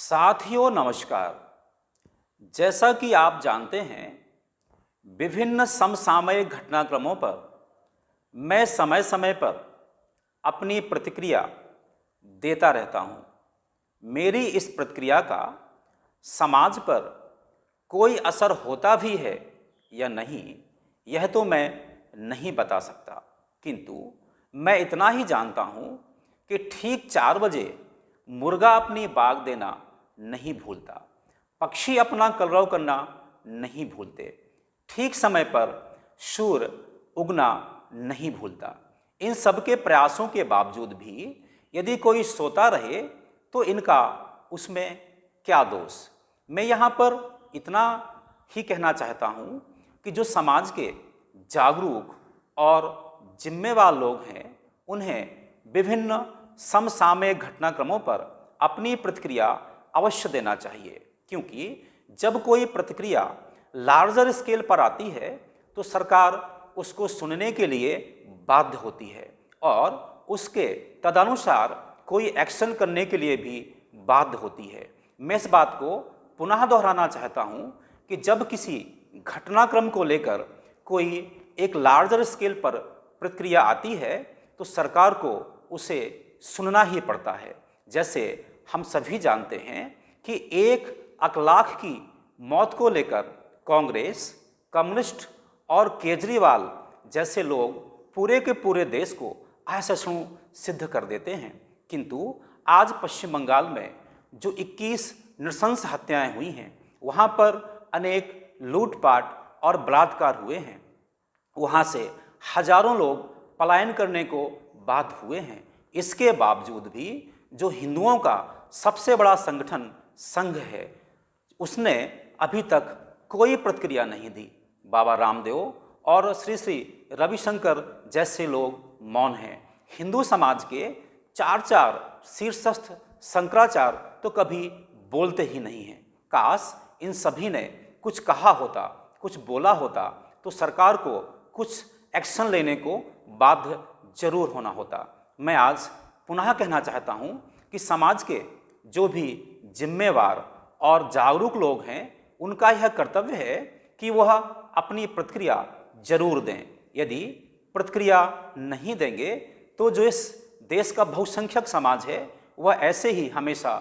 साथियों नमस्कार। जैसा कि आप जानते हैं, विभिन्न समसामयिक घटनाक्रमों पर मैं समय समय पर अपनी प्रतिक्रिया देता रहता हूँ। मेरी इस प्रतिक्रिया का समाज पर कोई असर होता भी है या नहीं, यह तो मैं नहीं बता सकता, किंतु मैं इतना ही जानता हूँ कि ठीक 4 बजे मुर्गा अपनी बाग देना नहीं भूलता, पक्षी अपना कलरव करना नहीं भूलते, ठीक समय पर सूर्य उगना नहीं भूलता। इन सब के प्रयासों के बावजूद भी यदि कोई सोता रहे तो इनका उसमें क्या दोष। मैं यहाँ पर इतना ही कहना चाहता हूँ कि जो समाज के जागरूक और जिम्मेवार लोग हैं, उन्हें विभिन्न समसामयिक घटनाक्रमों पर अपनी प्रतिक्रिया अवश्य देना चाहिए, क्योंकि जब कोई प्रतिक्रिया लार्जर स्केल पर आती है तो सरकार उसको सुनने के लिए बाध्य होती है और उसके तदनुसार कोई एक्शन करने के लिए भी बाध्य होती है। मैं इस बात को पुनः दोहराना चाहता हूँ कि जब किसी घटनाक्रम को लेकर कोई एक लार्जर स्केल पर प्रतिक्रिया आती है तो सरकार को उसे सुनना ही पड़ता है। जैसे हम सभी जानते हैं कि 1 अकलाख की मौत को लेकर कांग्रेस, कम्युनिस्ट और केजरीवाल जैसे लोग पूरे के पूरे देश को असहिष्णु सिद्ध कर देते हैं, किंतु आज पश्चिम बंगाल में जो 21 नृशंस हत्याएं हुई हैं, वहाँ पर अनेक लूटपाट और बलात्कार हुए हैं, वहाँ से हजारों लोग पलायन करने को बाध्य हुए हैं। इसके बावजूद भी जो हिंदुओं का सबसे बड़ा संगठन संघ है, उसने अभी तक कोई प्रतिक्रिया नहीं दी। बाबा रामदेव और श्री श्री रविशंकर जैसे लोग मौन हैं। हिंदू समाज के 4 शीर्षस्थ शंकराचार्य तो कभी बोलते ही नहीं हैं। काश इन सभी ने कुछ कहा होता, कुछ बोला होता तो सरकार को कुछ एक्शन लेने को बाध्य जरूर होना होता। मैं आज पुनः कहना चाहता हूँ कि समाज के जो भी जिम्मेवार और जागरूक लोग हैं, उनका यह कर्तव्य है कि वह अपनी प्रतिक्रिया जरूर दें। यदि प्रतिक्रिया नहीं देंगे तो जो इस देश का बहुसंख्यक समाज है, वह ऐसे ही हमेशा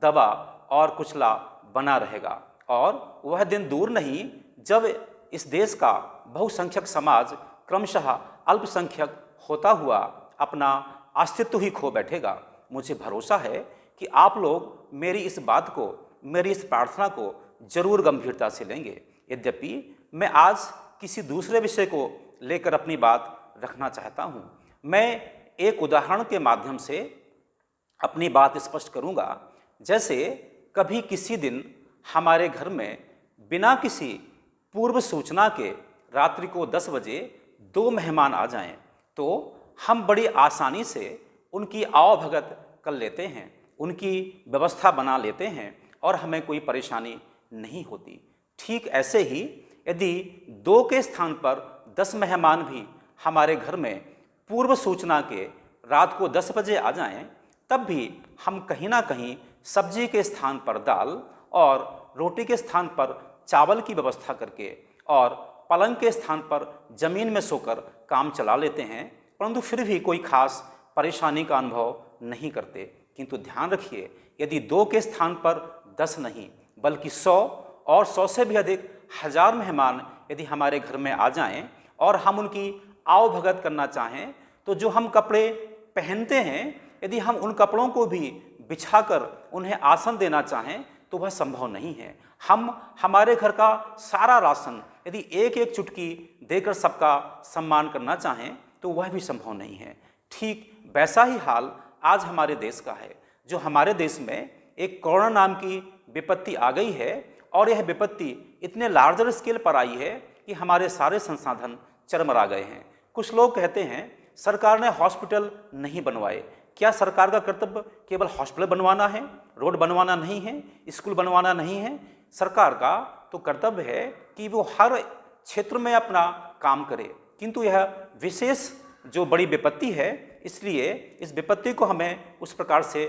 दबा और कुचला बना रहेगा और वह दिन दूर नहीं जब इस देश का बहुसंख्यक समाज क्रमशः अल्पसंख्यक होता हुआ अपना अस्तित्व ही खो बैठेगा। मुझे भरोसा है कि आप लोग मेरी इस बात को, मेरी इस प्रार्थना को जरूर गंभीरता से लेंगे। यद्यपि मैं आज किसी दूसरे विषय को लेकर अपनी बात रखना चाहता हूँ। मैं एक उदाहरण के माध्यम से अपनी बात स्पष्ट करूँगा। जैसे कभी किसी दिन हमारे घर में बिना किसी पूर्व सूचना के रात्रि को 10 बजे 2 मेहमान आ जाएं, तो हम बड़ी आसानी से उनकी आवभगत कर लेते हैं, उनकी व्यवस्था बना लेते हैं और हमें कोई परेशानी नहीं होती। ठीक ऐसे ही यदि 2 के स्थान पर 10 मेहमान भी हमारे घर में पूर्व सूचना के रात को 10 बजे आ जाएं, तब भी हम कहीं ना कहीं सब्जी के स्थान पर दाल और रोटी के स्थान पर चावल की व्यवस्था करके और पलंग के स्थान पर जमीन में सोकर काम चला लेते हैं, परंतु फिर भी कोई खास परेशानी का अनुभव नहीं करते। किंतु ध्यान रखिए, यदि 2 के स्थान पर 10 नहीं बल्कि 100 और 100 से भी अधिक हजार मेहमान यदि हमारे घर में आ जाएं और हम उनकी आवभगत करना चाहें, तो जो हम कपड़े पहनते हैं, यदि हम उन कपड़ों को भी बिछाकर उन्हें आसन देना चाहें तो वह संभव नहीं है। हम हमारे घर का सारा राशन यदि एक एक चुटकी देकर सबका सम्मान करना चाहें तो वह भी संभव नहीं है। ठीक वैसा ही हाल आज हमारे देश का है। जो हमारे देश में एक कोरोना नाम की विपत्ति आ गई है और यह विपत्ति इतने लार्जर स्केल पर आई है कि हमारे सारे संसाधन चरमरा गए हैं। कुछ लोग कहते हैं सरकार ने हॉस्पिटल नहीं बनवाए। क्या सरकार का कर्तव्य केवल हॉस्पिटल बनवाना है, रोड बनवाना नहीं है, स्कूल बनवाना नहीं है? सरकार का तो कर्तव्य है कि वो हर क्षेत्र में अपना काम करे, किंतु यह विशेष जो बड़ी विपत्ति है, इसलिए इस विपत्ति को हमें उस प्रकार से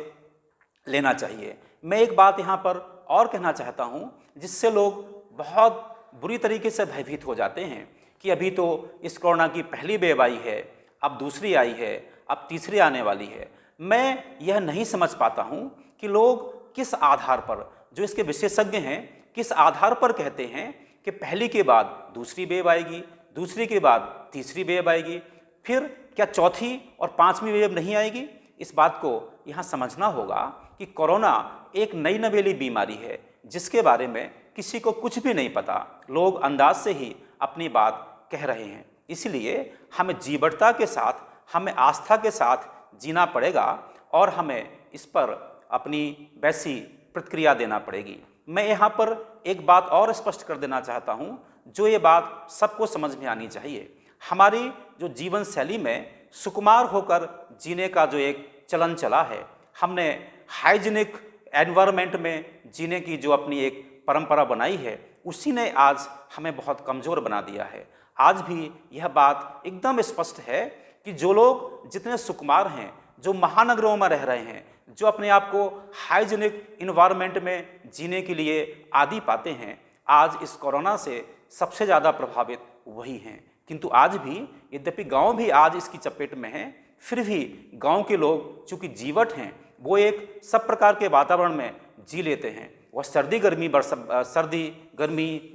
लेना चाहिए। मैं एक बात यहाँ पर और कहना चाहता हूँ जिससे लोग बहुत बुरी तरीके से भयभीत हो जाते हैं कि अभी तो इस कोरोना की पहली वेव आई है, अब दूसरी आई है, अब तीसरी आने वाली है। मैं यह नहीं समझ पाता हूँ कि लोग किस आधार पर, जो इसके विशेषज्ञ हैं, किस आधार पर कहते हैं कि पहली के बाद दूसरी वेव आएगी, दूसरी के बाद तीसरी वेव आएगी, फिर क्या चौथी और पांचवी वेव नहीं आएगी। इस बात को यहाँ समझना होगा कि कोरोना एक नई नवेली बीमारी है जिसके बारे में किसी को कुछ भी नहीं पता। लोग अंदाज से ही अपनी बात कह रहे हैं। इसलिए हमें जीवटता के साथ, हमें आस्था के साथ जीना पड़ेगा और हमें इस पर अपनी वैसी प्रतिक्रिया देना पड़ेगी। मैं यहाँ पर एक बात और स्पष्ट कर देना चाहता हूँ, जो ये बात सबको समझ में आनी चाहिए। हमारी जो जीवन शैली में सुकुमार होकर जीने का जो एक चलन चला है, हमने हाइजीनिक एनवायरनमेंट में जीने की जो अपनी एक परंपरा बनाई है, उसी ने आज हमें बहुत कमज़ोर बना दिया है। आज भी यह बात एकदम स्पष्ट है कि जो लोग जितने सुकुमार हैं, जो महानगरों में रह रहे हैं, जो अपने आप को हाइजीनिक इन्वायरमेंट में जीने के लिए आदी पाते हैं, आज इस कोरोना से सबसे ज़्यादा प्रभावित वही हैं। किंतु आज भी, यद्यपि गांव भी आज इसकी चपेट में है, फिर भी गांव के लोग चूँकि जीवट हैं, वो एक सब प्रकार के वातावरण में जी लेते हैं। वह सर्दी गर्मी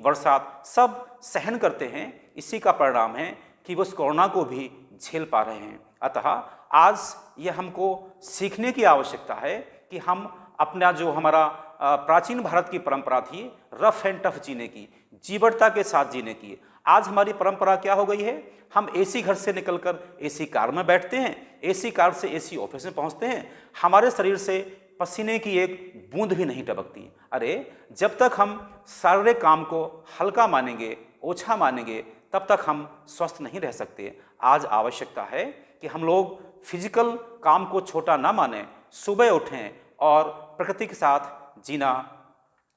बरसात सब सहन करते हैं। इसी का परिणाम है कि वो इस कोरोना को भी झेल पा रहे हैं। अतः आज ये हमको सीखने की आवश्यकता है कि हम अपना जो हमारा प्राचीन भारत की परंपरा थी, रफ एंड टफ जीने की, जीवटता के साथ जीने की, आज हमारी परंपरा क्या हो गई है? हम एसी घर से निकलकर एसी कार में बैठते हैं, एसी कार से एसी ऑफिस में पहुंचते हैं, हमारे शरीर से पसीने की एक बूंद भी नहीं टपकती। अरे जब तक हम सारे काम को हल्का मानेंगे, ओछा मानेंगे, तब तक हम स्वस्थ नहीं रह सकते। आज आवश्यकता है कि हम लोग फिजिकल काम को छोटा ना माने, सुबह उठें और प्रकृति के साथ जीना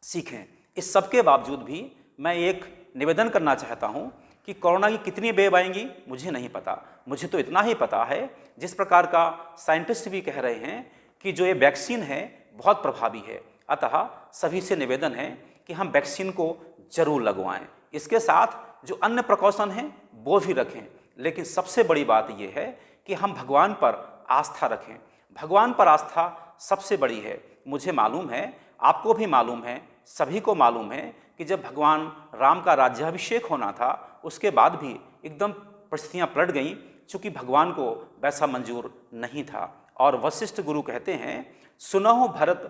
सीखें। इस सब के बावजूद भी मैं एक निवेदन करना चाहता हूं कि कोरोना की कितनी वेव आएंगी मुझे नहीं पता। मुझे तो इतना ही पता है, जिस प्रकार का साइंटिस्ट भी कह रहे हैं कि जो ये वैक्सीन है बहुत प्रभावी है। अतः सभी से निवेदन है कि हम वैक्सीन को जरूर लगवाएं। इसके साथ जो अन्य प्रिकॉशन हैं वो भी रखें। लेकिन सबसे बड़ी बात यह है कि हम भगवान पर आस्था रखें। भगवान पर आस्था सबसे बड़ी है। मुझे मालूम है, आपको भी मालूम है, सभी को मालूम है कि जब भगवान राम का राज्याभिषेक होना था, उसके बाद भी एकदम परिस्थितियाँ पलट गईं, चूँकि भगवान को वैसा मंजूर नहीं था। और वशिष्ठ गुरु कहते हैं, सुनहो भरत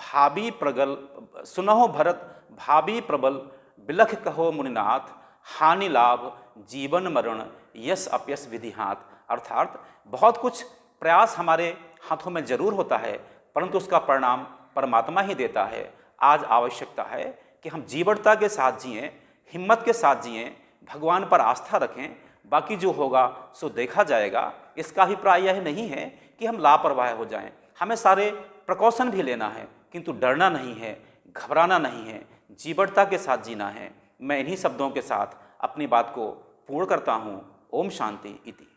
भावी प्रबल बिलख कहो मुनिनाथ, हानि लाभ जीवन मरण यश अपयश विधि हाथ। अर्थात बहुत कुछ प्रयास हमारे हाथों में जरूर होता है, परंतु उसका परिणाम परमात्मा ही देता है। आज आवश्यकता है कि हम जीवटता के साथ जिएं, हिम्मत के साथ जिएं, भगवान पर आस्था रखें। बाकी जो होगा सो देखा जाएगा। इसका अभिप्राय यह नहीं है कि हम लापरवाह हो जाएं। हमें सारे प्रिकॉशन भी लेना है, किंतु डरना नहीं है, घबराना नहीं है, जीवटता के साथ जीना है। मैं इन्हीं शब्दों के साथ अपनी बात को पूर्ण करता हूँ। ओम शांति इति।